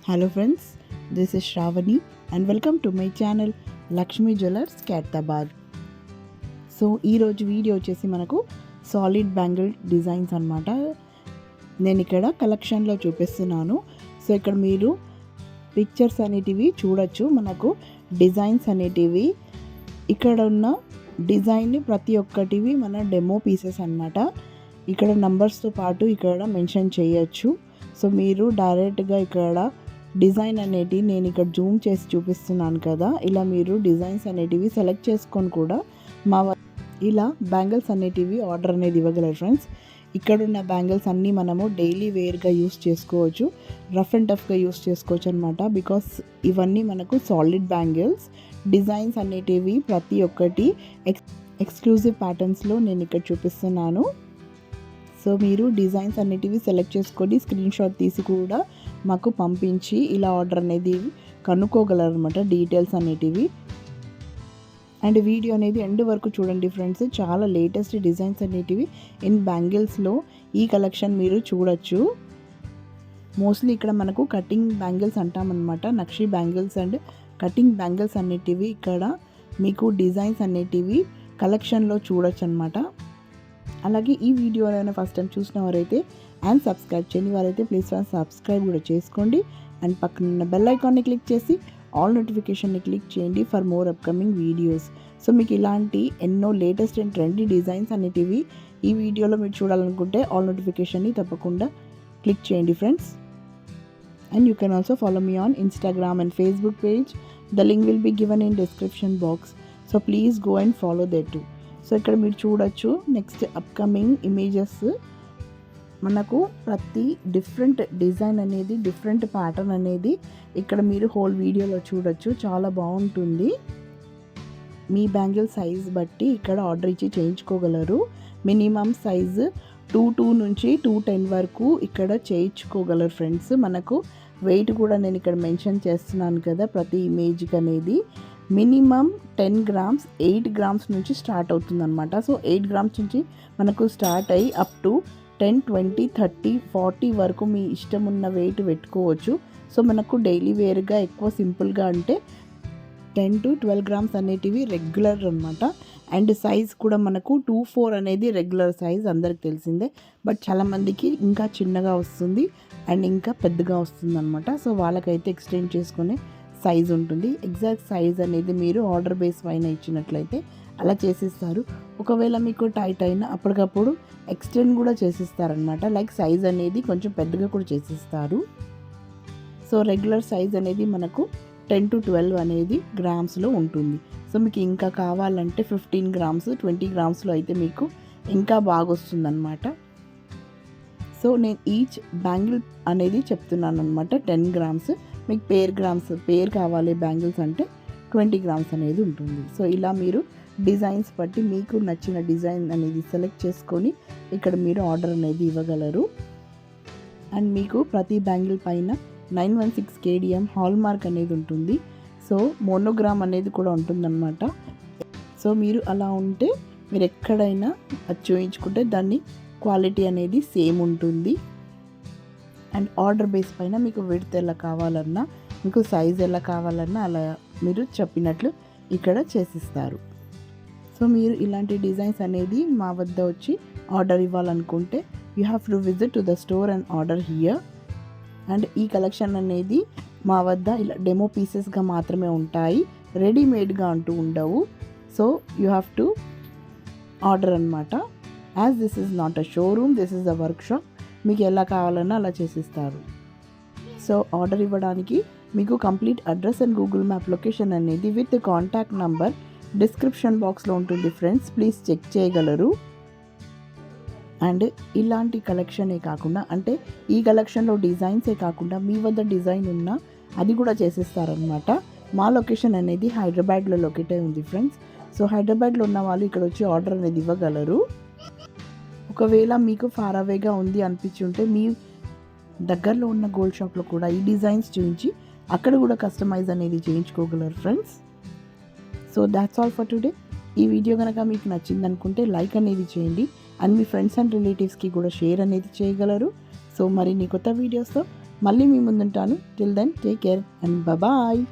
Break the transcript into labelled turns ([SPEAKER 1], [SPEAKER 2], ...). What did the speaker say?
[SPEAKER 1] Hello friends, this is Shravani and welcome to my channel Lakshmi Jewellers Khairtabad. So ఈరోజు video వచ్చేసి మనకు solid bangle designs అన్నమాట. నేను ఇక్కడ కలెక్షన్లో చూపిస్తున్నాను. సో ఇక్కడ మీరు పిక్చర్స్ అనేటివి చూడొచ్చు. మనకు డిజైన్స్ అనేటివి ఇక్కడ ఉన్న డిజైన్ ప్రతి ఒక్కటివి మన డెమో పీసెస్ అన్నమాట. ఇక్కడ నంబర్స్తో పాటు ఇక్కడ మెన్షన్ చేయొచ్చు. సో మీరు డైరెక్ట్గా ఇక్కడ డిజైన్ అనేటివి నేను ఇక్కడ జూమ్ చేసి చూపిస్తున్నాను కదా, ఇలా మీరు డిజైన్స్ అనేటివి సెలెక్ట్ చేసుకొని కూడా ఇలా బ్యాంగిల్స్ అనేటివి ఆర్డర్ అనేది ఇవ్వగలరు ఫ్రెండ్స్. ఇక్కడున్న బ్యాంగిల్స్ అన్నీ మనము డైలీ వేర్గా యూస్ చేసుకోవచ్చు, రఫ్ అండ్ టఫ్గా యూస్ చేసుకోవచ్చు అనమాట. బికాస్ ఇవన్నీ మనకు సాలిడ్ బ్యాంగిల్స్. డిజైన్స్ అనేటివి ప్రతి ఒక్కటి ఎక్స్క్లూజివ్ ప్యాటర్న్స్లో నేను ఇక్కడ చూపిస్తున్నాను. సో మీరు డిజైన్స్ అనేటివి సెలెక్ట్ చేసుకొని స్క్రీన్ షాట్ తీసి కూడా మాకు పంపించి ఇలా ఆర్డర్ అనేది కనుక్కోగలరు అనమాట, డీటెయిల్స్ అనేటివి. అండ్ వీడియో అనేది ఎండ్ వరకు చూడండి ఫ్రెండ్స్. చాలా లేటెస్ట్ డిజైన్స్ అనేటివి ఇన్ బ్యాంగిల్స్లో ఈ కలెక్షన్ మీరు చూడొచ్చు. మోస్ట్లీ ఇక్కడ మనకు కటింగ్ బ్యాంగిల్స్ అంటామన్నమాట. నక్షి బ్యాంగిల్స్ అండ్ కటింగ్ బ్యాంగిల్స్ అనేటివి ఇక్కడ మీకు డిజైన్స్ అనేటివి కలెక్షన్లో చూడొచ్చు అనమాట. అలాగే ఈ వీడియో ఏమైనా ఫస్ట్ టైం చూసిన వారైతే అండ్ సబ్స్క్రైబ్ చేయని వారైతే ప్లీజ్ సబ్స్క్రైబ్ కూడా చేసుకోండి. అండ్ పక్కన బెల్ ఐకాన్ని క్లిక్ చేసి ఆల్ నోటిఫికేషన్ని క్లిక్ చేయండి for more upcoming videos. So మీకు ఇలాంటి ఎన్నో లేటెస్ట్ అండ్ ట్రెండీ డిజైన్స్ అనేటివి ఈ వీడియోలో మీరు చూడాలనుకుంటే ఆల్ నోటిఫికేషన్ని తప్పకుండా క్లిక్ చేయండి friends. And you can also follow me on Instagram and Facebook page. The link will be given in description box. So please go and follow that to. So ఇక్కడ మీరు చూడొచ్చు నెక్స్ట్ అప్కమింగ్ ఇమేజెస్. మనకు ప్రతి different design అనేది, different pattern అనేది ఇక్కడ మీరు whole వీడియోలో చూడొచ్చు. చాలా బాగుంటుంది. మీ బ్యాంగిల్ సైజ్ బట్టి ఇక్కడ ఆర్డర్ ఇచ్చి చేయించుకోగలరు. మినిమం సైజు 2 నుంచి 210 వరకు ఇక్కడ చేయించుకోగలరు ఫ్రెండ్స్. మనకు వెయిట్ కూడా నేను ఇక్కడ మెన్షన్ చేస్తున్నాను కదా ప్రతి ఇమేజ్కి అనేది. మినిమం 10 గ్రామ్స్ 8 గ్రామ్స్ నుంచి స్టార్ట్ అవుతుందన్నమాట. సో 8 గ్రామ్స్ నుంచి మనకు స్టార్ట్ అయ్యి అప్ టు 10, 20, 30, 40 వరకు మీ ఇష్టం ఉన్న వెయిట్ పెట్టుకోవచ్చు. సో మనకు డైలీ వేర్గా ఎక్కువ సింపుల్గా అంటే 10 to 12 గ్రామ్స్ అనేటివి రెగ్యులర్ అనమాట. అండ్ సైజ్ కూడా మనకు 2-4 అనేది రెగ్యులర్ సైజ్, అందరికి తెలిసిందే. బట్ చాలామందికి ఇంకా చిన్నగా వస్తుంది అండ్ ఇంకా పెద్దగా వస్తుంది అనమాట. సో వాళ్ళకైతే ఎక్స్టెండ్ చేసుకునే సైజ్ ఉంటుంది. ఎగ్జాక్ట్ సైజ్ అనేది మీరు ఆర్డర్ బేస్ పైన ఇచ్చినట్లయితే అలా చేసిస్తారు. ఒకవేళ మీకు టైట్ అయినా అప్పటికప్పుడు ఎక్స్టెండ్ కూడా చేసిస్తారనమాట. లైక్ సైజ్ అనేది కొంచెం పెద్దగా కూడా చేసిస్తారు. సో రెగ్యులర్ సైజ్ అనేది మనకు 10 to 12 అనేది గ్రామ్స్లో ఉంటుంది. సో మీకు ఇంకా కావాలంటే 15 గ్రామ్స్ 20 గ్రామ్స్లో అయితే మీకు ఇంకా బాగా వస్తుందన్నమాట. సో నేను ఈచ్ బ్యాంగిల్ అనేది చెప్తున్నాను అనమాట. 10 గ్రామ్స్. మీకు పేర్ కావాలి బ్యాంగిల్స్ అంటే 20 గ్రామ్స్ అనేది ఉంటుంది. సో ఇలా మీరు డిజైన్స్ బట్టి మీకు నచ్చిన డిజైన్ అనేది సెలెక్ట్ చేసుకొని ఇక్కడ మీరు ఆర్డర్ అనేది ఇవ్వగలరు. అండ్ మీకు ప్రతి బ్యాంగిల్ పైన 916 KDM హాల్ మార్క్ అనేది ఉంటుంది. సో మోనోగ్రామ్ అనేది కూడా ఉంటుందన్నమాట. సో మీరు అలా ఉంటే మీరు ఎక్కడైనా అది చూయించుకుంటే దాన్ని క్వాలిటీ అనేది సేమ్ ఉంటుంది. అండ్ ఆర్డర్ బేస్ పైన మీకు విడ్త్ ఎలా కావాలన్నా, మీకు సైజ్ ఎలా కావాలన్నా అలా మీరు చెప్పినట్లు ఇక్కడ చేసిస్తారు. సో మీరు ఇలాంటి డిజైన్స్ అనేది మా వద్ద వచ్చి ఆర్డర్ ఇవ్వాలనుకుంటే you have to visit to the store and order here. And ఈ కలెక్షన్ అనేది మా వద్ద ఇలా డెమో పీసెస్గా మాత్రమే ఉంటాయి, రెడీమేడ్గా అంటూ ఉండవు. So you have to order అనమాట. As this is not a showroom, this is a workshop. మీకు ఎలా కావాలన్నా అలా చేసిస్తారు. సో ఆర్డర్ ఇవ్వడానికి మీకు complete address and Google map location అనేది విత్ కాంటాక్ట్ నంబర్ డిస్క్రిప్షన్ బాక్స్లో ఉంటుంది ఫ్రెండ్స్. ప్లీజ్ చెక్ చేయగలరు. అండ్ ఇలాంటి కలెక్షనే కాకుండా, అంటే ఈ కలెక్షన్లో డిజైన్సే కాకుండా మీ వద్ద డిజైన్ ఉన్నా అది కూడా చేసిస్తారనమాట. మా లొకేషన్ అనేది హైదరాబాద్లో లొకేట్ అయి ఉంది ఫ్రెండ్స్. సో హైదరాబాద్లో ఉన్న వాళ్ళు ఇక్కడ వచ్చి ఆర్డర్ అనేది ఇవ్వగలరు. ఒకవేళ మీకు ఫార్ అవేగా ఉంది అనిపించి ఉంటే మీ దగ్గరలో ఉన్న గోల్డ్ షాప్లో కూడా ఈ డిజైన్స్ చూపించి అక్కడ కూడా కస్టమైజ్ అనేది చేయించుకోగలరు friends. So that's all for today. ఈ వీడియో కనుక మీకు నచ్చింది అనుకుంటే లైక్ అనేది చేయండి అండ్ మీ ఫ్రెండ్స్ అండ్ రిలేటివ్స్కి కూడా షేర్ అనేది చేయగలరు. సో మరిన్ని కొత్త వీడియోస్తో మళ్ళీ మీ ముందుంటాను. Till then take care and bye.